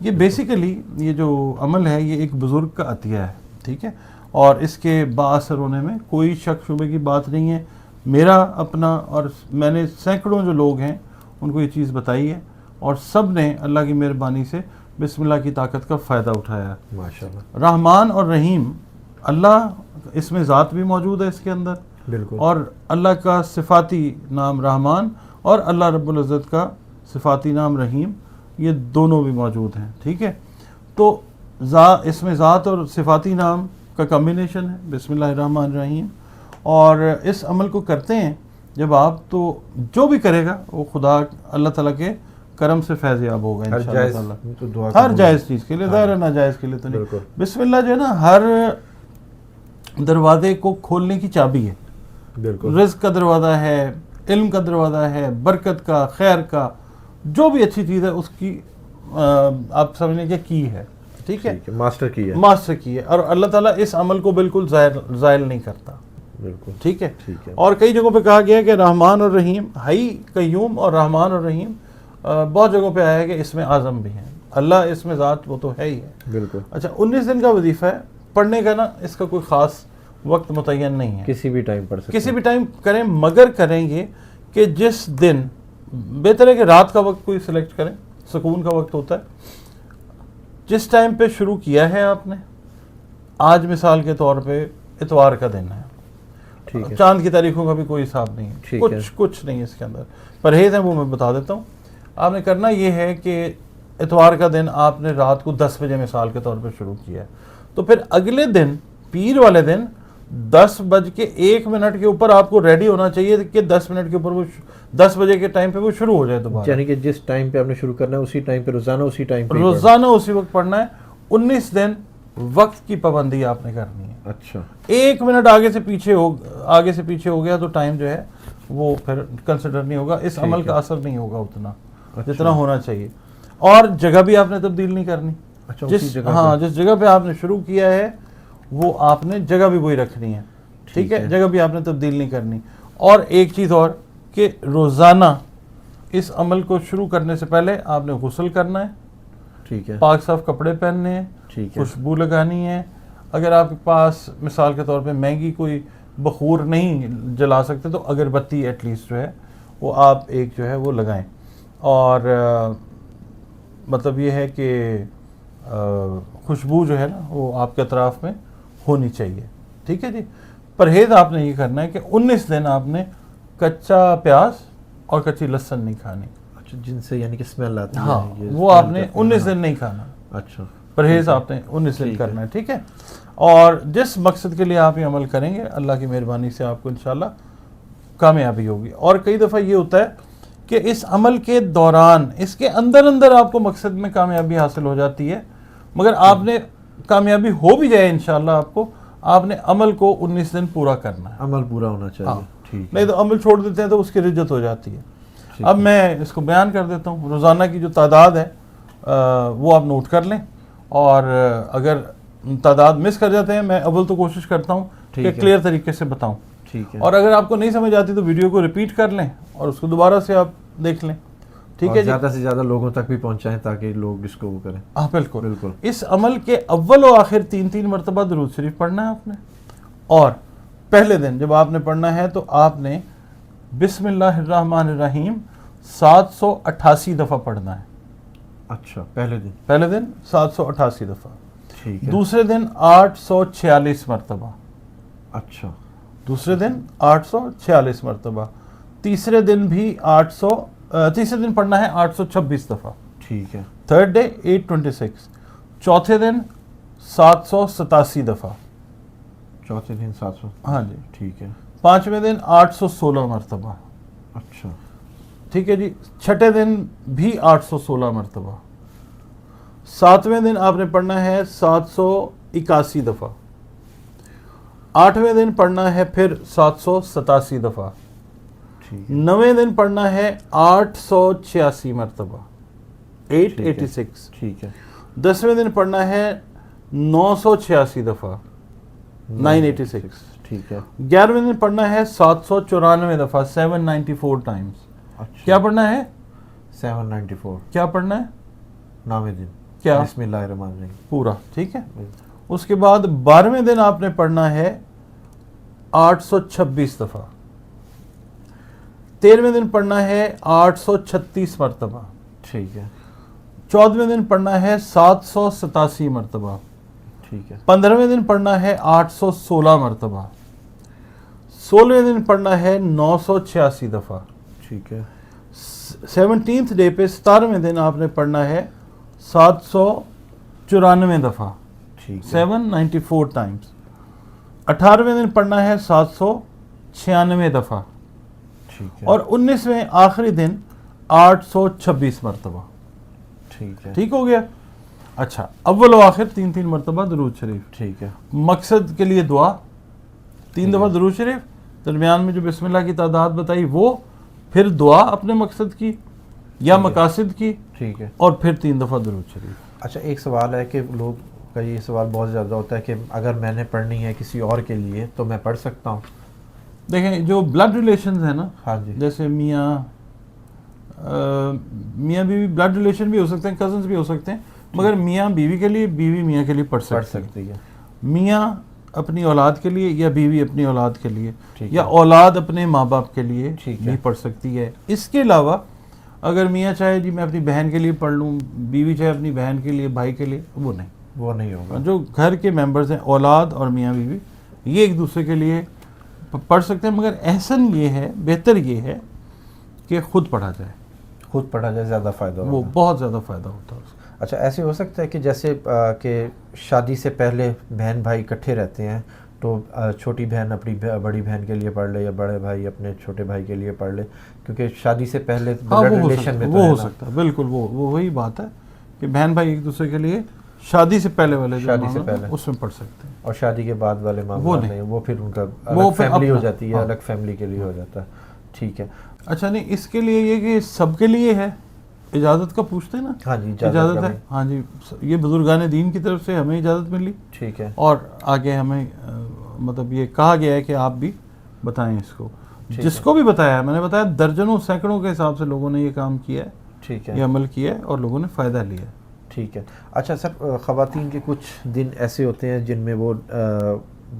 یہ بیسیکلی یہ جو عمل ہے یہ ایک بزرگ کا عطیہ ہے، ٹھیک ہے، اور اس کے بااثر ہونے میں کوئی شک شبے کی بات نہیں ہے. میرا اپنا اور میں نے سینکڑوں جو لوگ ہیں ان کو یہ چیز بتائی ہے اور سب نے اللہ کی مہربانی سے بسم اللہ کی طاقت کا فائدہ اٹھایا ہے. ماشاءاللہ. رحمان اور رحیم، اللہ اس میں ذات بھی موجود ہے اس کے اندر، بالکل. اور اللہ کا صفاتی نام رحمان اور اللہ رب العزت کا صفاتی نام رحیم، یہ دونوں بھی موجود ہیں، ٹھیک ہے. تو اس میں ذات اور صفاتی نام کا کمبینیشن ہے بسم اللہ الرحمن الرحیم. اور اس عمل کو کرتے ہیں جب آپ، تو جو بھی کرے گا وہ خدا اللہ تعالیٰ کے کرم سے فیض یاب ہوگا انشاءاللہ تعالیٰ. ہر جائز چیز کے لیے، ظاہر ہے ناجائز کے لیے تو نہیں. بسم اللہ جو ہے نا ہر دروازے کو کھولنے کی چابی ہے. بالکل. رزق کا دروازہ ہے، علم کا دروازہ ہے، برکت کا، خیر کا، جو بھی اچھی چیز ہے اس کی آپ سمجھنے کی ہے، ٹھیک ہے، ماسٹر کی ہے، ماسٹر کی ہے. اور اللہ تعالیٰ اس عمل کو بالکل زائل نہیں کرتا. بالکل ٹھیک ہے. ٹھیک ہے. اور کئی جگہوں پہ کہا گیا ہے کہ رحمان اور رحیم، حی قیوم اور رحمان اور رحیم، بہت جگہوں پہ آیا ہے کہ اس میں اعظم بھی ہیں. اللہ اس میں ذات وہ تو ہے ہی ہے. بالکل. اچھا 19 دن کا وظیفہ ہے پڑھنے کا نا، اس کا کوئی خاص وقت متعین نہیں ہے، کسی بھی ٹائم پڑھ سکتے، کسی بھی ٹائم کریں، مگر کریں گے کہ جس دن، بہتر ہے کہ رات کا وقت کوئی سلیکٹ کریں، سکون کا وقت ہوتا ہے. جس ٹائم پہ شروع کیا ہے آپ نے، آج مثال کے طور پہ اتوار کا دن ہے، چاند کی تاریخوں کا بھی کوئی حساب نہیں ہے، کچھ نہیں اس کے اندر، پرہیز ہیں وہ میں بتا دیتا ہوں. آپ نے کرنا یہ ہے کہ اتوار کا دن آپ نے رات کو 10 بجے مثال کے طور پہ شروع کیا ہے، تو پھر اگلے دن پیر والے دن 10:01 کے اوپر آپ کو ریڈی ہونا چاہیے کہ 10 منٹ کے اوپر وہ 10 بجے کے ٹائم پہ وہ شروع ہو جائے دوبارہ. یعنی کہ جس ٹائم پہ آپ نے شروع کرنا ہے اسی ٹائم پہ روزانہ اسی ٹائم پہ اسی وقت پڑھنا ہے. 19 دن وقت کی پابندی آپ نے کرنی ہے. اچھا. 1 منٹ آگے سے پیچھے ہو گیا تو ٹائم جو ہے وہ پھر کنسیڈر نہیں ہوگا، اس عمل کا اثر نہیں ہوگا اتنا جتنا ہونا چاہیے. اور جگہ بھی آپ نے تبدیل نہیں کرنی. جس جگہ پہ آپ نے شروع کیا ہے وہ آپ نے جگہ بھی وہی رکھنی ہے، ٹھیک ہے، جگہ بھی آپ نے تبدیل نہیں کرنی. اور ایک چیز اور کہ روزانہ اس عمل کو شروع کرنے سے پہلے آپ نے غسل کرنا ہے، ٹھیک ہے، پاک صاف کپڑے پہننے ہیں، ٹھیک ہے، خوشبو لگانی ہے. اگر آپ کے پاس مثال کے طور پہ مہنگی کوئی بخور نہیں جلا سکتے تو اگربتی ایٹ لیسٹ جو ہے وہ آپ ایک جو ہے وہ لگائیں. اور مطلب یہ ہے کہ خوشبو جو ہے نا وہ آپ کے اطراف میں ہونی چاہیے، ٹھیک ہے جی. پرہیز آپ نے یہ کرنا ہے کہ 19 دن آپ نے کچا پیاز اور کچی لہسن نہیں کھانی. اچھا، جن سے یعنی کہ اسمیل آتی ہے. ہاں وہ آپ نے 19 دن نہیں کھانا. اچھا، پرہیز آپ نے 19 دن کرنا ہے، ٹھیک ہے. اور جس مقصد کے لیے آپ یہ عمل کریں گے اللہ کی مہربانی سے آپ کو انشاءاللہ کامیابی ہوگی. اور کئی دفعہ یہ ہوتا ہے کہ اس عمل کے دوران اس کے اندر آپ کو مقصد میں کامیابی حاصل ہو جاتی ہے، مگر آپ نے کامیابی ہو بھی جائے انشاءاللہ آپ نے عمل کو 19 دن پورا کرنا ہے. عمل پورا ہونا چاہیے، ٹھیک. نہیں تو عمل چھوڑ دیتے ہیں تو اس کی رجت ہو جاتی ہے. اب میں اس کو بیان کر دیتا ہوں. روزانہ کی جو تعداد ہے وہ آپ نوٹ کر لیں، اور اگر تعداد مس کر جاتے ہیں میں اول تو کوشش کرتا ہوں کہ کلیئر طریقے سے بتاؤں، ٹھیک ہے. اور اگر آپ کو نہیں سمجھ آتی تو ویڈیو کو ریپیٹ کر لیں اور اس کو دوبارہ سے آپ دیکھ لیں، ٹھیک ہے. زیادہ سے زیادہ لوگوں تک بھی پہنچائیں تاکہ لوگ اس کو وہ کریں. ہاں بالکل. اس عمل کے اول و آخر 3 مرتبہ درود شریف پڑھنا ہے آپ نے. اور پہلے دن جب آپ نے پڑھنا ہے تو آپ نے بسم اللہ الرحمن الرحیم 788 دفعہ پڑھنا ہے. اچھا، پہلے دن 788 دفعہ. ٹھیک ہے. دوسرے دن 846 مرتبہ. اچھا، دوسرے دن 846 مرتبہ. تیسرے دن بھی تیسرے دن پڑھنا ہے 826 دفعہ. ٹھیک ہے. Third day 826. چوتھے دن 787 دفعہ. چوتھے دن 700. ہاں جی، ٹھیک ہے. پانچویں دن 816 مرتبہ. اچھا، ٹھیک ہے جی. چھٹے دن بھی 816 مرتبہ. ساتویں دن آپ نے پڑھنا ہے 781 دفعہ. آٹھویں دن پڑھنا ہے پھر 787 دفعہ. نویں دن پڑھنا ہے 886 مرتبہ 886. ٹھیک ہے. 10ویں دن پڑھنا ہے 986 دفعہ 986. ٹھیک ہے. 11ویں دن پڑھنا ہے 794 دفعہ 794 ٹائمز. کیا پڑھنا ہے؟ 794. کیا پڑھنا ہے؟ 9ویں دن کیا بسم اللہ الرحمن الرحیم پورا، ٹھیک ہے. اس کے بعد 12ویں دن آپ نے پڑھنا ہے 826 دفعہ. 13ویں دن پڑھنا ہے 836 مرتبہ. ٹھیک ہے. 14ویں دن پڑھنا ہے 787 مرتبہ. ٹھیک ہے. 15ویں دن پڑھنا ہے 816 مرتبہ. 16ویں دن پڑھنا ہے 986 دفعہ. ٹھیک ہے. 17th ڈے پہ 17ویں دن آپ نے پڑھنا ہے 794 دفعہ. ٹھیک ہے. 794 ٹائمز. 18ویں دن پڑھنا ہے 796 دفعہ. ٹھیک ہے. اور 19ویں آخری دن 826 مرتبہ. ٹھیک ہے. ٹھیک ہو گیا. اچھا، اول و آخر 3 مرتبہ درود شریف. ٹھیک ہے. مقصد کے لیے دعا 3 دفعہ درود شریف، درمیان میں جو بسم اللہ کی تعداد بتائی وہ، پھر دعا اپنے مقصد کی یا مقاصد کی، ٹھیک ہے. اور پھر 3 دفعہ درود شریف. اچھا، ایک سوال ہے کہ لوگ کا یہ سوال بہت زیادہ ہوتا ہے کہ اگر میں نے پڑھنی ہے کسی اور کے لیے تو میں پڑھ سکتا ہوں؟ دیکھیں، جو بلڈ ریلیشنز ہیں نا، ہاں جی. جیسے میاں بیوی بلڈ ریلیشن بھی ہو سکتے ہیں، کزنز بھی ہو سکتے ہیں، مگر میاں بیوی کے لیے، بیوی میاں کے لیے پڑھ سکتی ہے. میاں اپنی اولاد کے لیے یا بیوی اپنی اولاد کے لیے ٹھیک یا ہے. اولاد اپنے ماں باپ کے لیے ٹھیک بھی ہے. پڑھ سکتی ہے. اس کے علاوہ اگر میاں چاہے جی میں اپنی بہن کے لیے پڑھ لوں، بیوی چاہے اپنی بہن کے لیے، بھائی کے لیے، وہ نہیں ہوگا. جو گھر کے ممبرز ہیں، اولاد اور میاں بیوی، یہ ایک دوسرے کے لیے پڑھ سکتے ہیں. مگر احسن یہ ہے، بہتر یہ ہے کہ خود پڑھا جائے. خود پڑھا جائے زیادہ فائدہ ہوگا. وہ بہت زیادہ فائدہ ہوتا ہے اس کا. اچھا، ایسے ہو سکتا ہے کہ جیسے کہ شادی سے پہلے بہن بھائی اکٹھے رہتے ہیں تو چھوٹی بہن اپنی بڑی بہن کے لیے پڑھ لے یا بڑے بھائی اپنے چھوٹے بھائی کے لیے پڑھ لے، کیونکہ شادی سے پہلے بلڈ ریلیشن میں وہ ہو سکتا ہے. بالکل وہ وہی بات ہے کہ بہن بھائی ایک دوسرے کے لیے شادی سے پہلے والے شادی سے پہلے اس میں پڑھ سکتے ہیں. اور شادی کے بعد والے معاملات نہیں، وہ پھر ان کا وہ الگ پھر فیملی ہو اپنا، جاتی ہے، الگ فیملی کے لیے ہو جاتا ہے. ٹھیک ہے. اچھا، نہیں اس کے لیے یہ کہ سب کے لیے ہے، اجازت کا پوچھتے ہیں نا. ہاں جی، اجازت ہے. ہاں جی، یہ بزرگان دین کی طرف سے ہمیں اجازت ملی. ٹھیک ہے. اور آگے ہمیں مطلب یہ کہا گیا ہے کہ آپ بھی بتائیں اس کو. جس کو بھی بتایا ہے، میں نے بتایا درجنوں سینکڑوں کے حساب سے لوگوں نے یہ کام کیا ہے. ٹھیک ہے. یہ عمل کیا ہے اور لوگوں نے فائدہ لیا ہے. ٹھیک ہے. اچھا سر، خواتین کے کچھ دن ایسے ہوتے ہیں جن میں وہ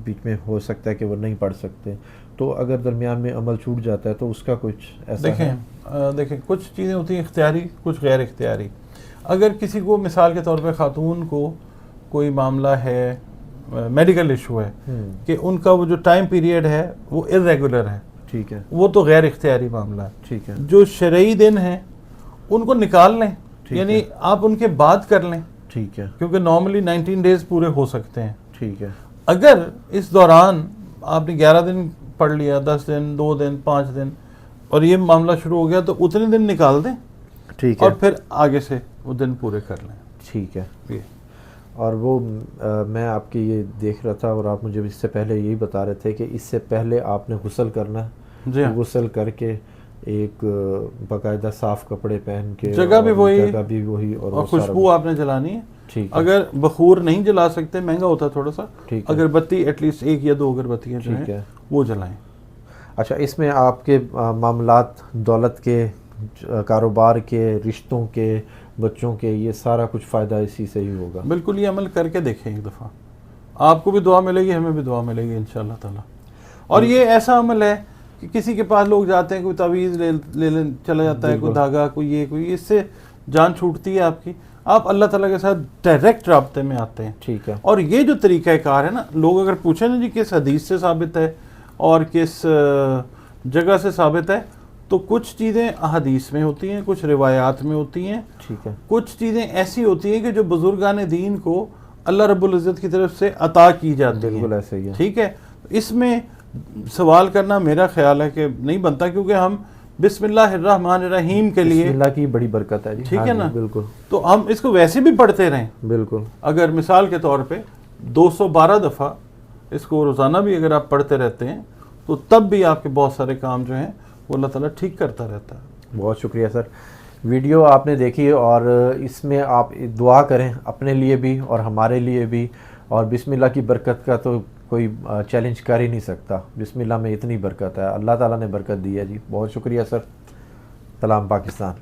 بیچ میں ہو سکتا ہے کہ وہ نہیں پڑھ سکتے، تو اگر درمیان میں عمل چھوٹ جاتا ہے تو اس کا کچھ ایسا ہے؟ دیکھیں کچھ چیزیں ہوتی ہیں اختیاری، کچھ غیر اختیاری. اگر کسی کو مثال کے طور پہ خاتون کو کوئی معاملہ ہے، میڈیکل ایشو ہے کہ ان کا وہ جو ٹائم پیریڈ ہے وہ ارریگولر ہے، ٹھیک ہے، وہ تو غیر اختیاری معاملہ ہے. ٹھیک ہے. جو شرعی دن ہیں ان کو نکال لیں، یعنی آپ ان کے بعد کر لیں، ٹھیک ہے، کیونکہ نارملی 19 ڈیز پورے ہو سکتے ہیں. ٹھیک ہے. اگر اس دوران آپ نے 11 دن پڑھ لیا، 10 دن، 2 دن، 5 دن، اور یہ معاملہ شروع ہو گیا تو اتنے دن نکال دیں. ٹھیک ہے. اور پھر آگے سے وہ دن پورے کر لیں. ٹھیک ہے. یہ اور وہ میں آپ کی یہ دیکھ رہا تھا اور آپ مجھے اس سے پہلے یہی بتا رہے تھے کہ اس سے پہلے آپ نے غسل کرنا ہے. جی ہاں. غسل کر کے ایک باقاعدہ صاف کپڑے پہن کے، جگہ بھی وہی اور خوشبو آپ نے جلانی ہے. ٹھیک ہے. اگر بخور نہیں جلا سکتے، مہنگا ہوتا ہے تھوڑا سا، ٹھیک ہے. اگر بتی ایٹ لیسٹ 1 یا 2 اگربتیاں جو ہیں وہ جلائیں. اچھا، اس میں آپ کے معاملات دولت کے، کاروبار کے، رشتوں کے، بچوں کے، یہ سارا کچھ فائدہ اسی سے ہی ہوگا. بالکل، یہ عمل کر کے دیکھیں ایک دفعہ، آپ کو بھی دعا ملے گی، ہمیں بھی دعا ملے گی انشاءاللہ تعالی. اور یہ ایسا عمل ہے کہ کسی کے پاس لوگ جاتے ہیں، کوئی تعویذ لے چلا جاتا ہے، کوئی دھاگا، کوئی یہ، کوئی، اس سے جان چھوٹتی ہے آپ کی. آپ اللہ تعالیٰ کے ساتھ ڈائریکٹ رابطے میں آتے ہیں. ٹھیک ہے. اور یہ جو طریقہ کار ہے نا، لوگ اگر پوچھیں نا جی کس حدیث سے ثابت ہے اور کس جگہ سے ثابت ہے، تو کچھ چیزیں احادیث میں ہوتی ہیں، کچھ روایات میں ہوتی ہیں. ٹھیک ہے. کچھ چیزیں ایسی ہوتی ہیں کہ جو بزرگان دین کو اللہ رب العزت کی طرف سے عطا کی جاتی ہیں. بالکل ایسے ہی ہے. ٹھیک ہے. اس میں سوال کرنا میرا خیال ہے کہ نہیں بنتا، کیونکہ ہم بسم اللہ الرحمن الرحیم کے لیے، بسم اللہ کی بڑی برکت ہے جی. ٹھیک ہے نا، بالکل. تو ہم اس کو ویسے بھی پڑھتے رہیں. بالکل. اگر مثال کے طور پہ 212 دفعہ اس کو روزانہ بھی اگر آپ پڑھتے رہتے ہیں تو تب بھی آپ کے بہت سارے کام جو ہیں وہ اللہ تعالیٰ ٹھیک کرتا رہتا ہے. بہت شکریہ سر. ویڈیو آپ نے دیکھی اور اس میں آپ دعا کریں اپنے لیے بھی اور ہمارے لیے بھی، اور بسم اللہ کی برکت کا تو کوئی چیلنج کر ہی نہیں سکتا. بسم اللہ میں اتنی برکت ہے، اللہ تعالیٰ نے برکت دی ہے جی. بہت شکریہ سر. سلام پاکستان.